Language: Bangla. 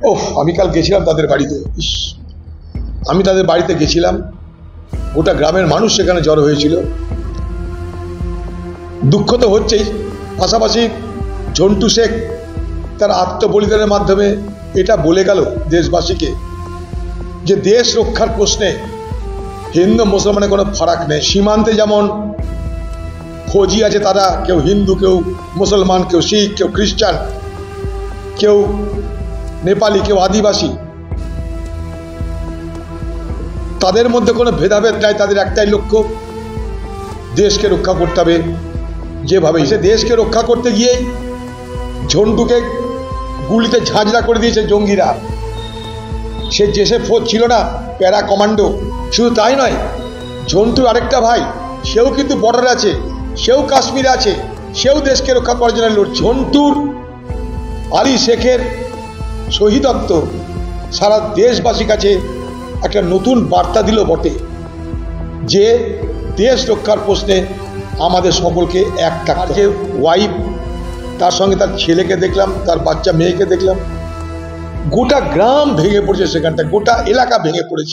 ওহ, আমি কাল গেছিলাম তাদের বাড়িতে। আমি তাদের বাড়িতে গেছিলাম, গোটা গ্রামের মানুষ সেখানে জড়ো হয়েছিল। দুঃখ তো হচ্ছেই, পাশাপাশি ঝন্টু শেখ তার আত্মবলিদানের মাধ্যমে এটা বলে গেল দেশবাসীকে যে দেশ রক্ষার প্রশ্নে হিন্দু মুসলমানের কোনো ফারাক নেই। সীমান্তে যেমন ফৌজি আছে, তারা কেউ হিন্দু, কেউ মুসলমান, কেউ শিখ, কেউ খ্রিস্টান, কেউ নেপালি, কেউ আদিবাসী, তাদের মধ্যে কোনো ভেদাভেদ নাই। তাদের একটাই লক্ষ্য, দেশকে রক্ষা করতে হবে। যেভাবে সে দেশকে রক্ষা করতে গিয়েই ঝন্টুকে গুলিতে ঝাঁঝরা করে দিয়েছে জঙ্গিরা। সে জেসে ফোর্স ছিল না, প্যারা কমান্ডো। শুধু তাই নয়, ঝন্টুর আরেকটা ভাই, সেও কিন্তু বর্ডারে আছে, সেও কাশ্মীরে আছে, সেও দেশকে রক্ষা করার জন্য লড়ছে। ঝন্টুর আলী শেখের শহীদত্ব সারা দেশবাসীর কাছে একটা নতুন বার্তা দিল বটে, যে দেশ রক্ষার প্রশ্নে আমাদের সকলকে এক থাকতে হবে। ওয়াইফ, তার সঙ্গে তার ছেলেকে দেখলাম, তার বাচ্চা মেয়েকে দেখলাম। গোটা গ্রাম ভেঙে পড়েছে, সেখানটা গোটা এলাকা ভেঙে পড়েছে।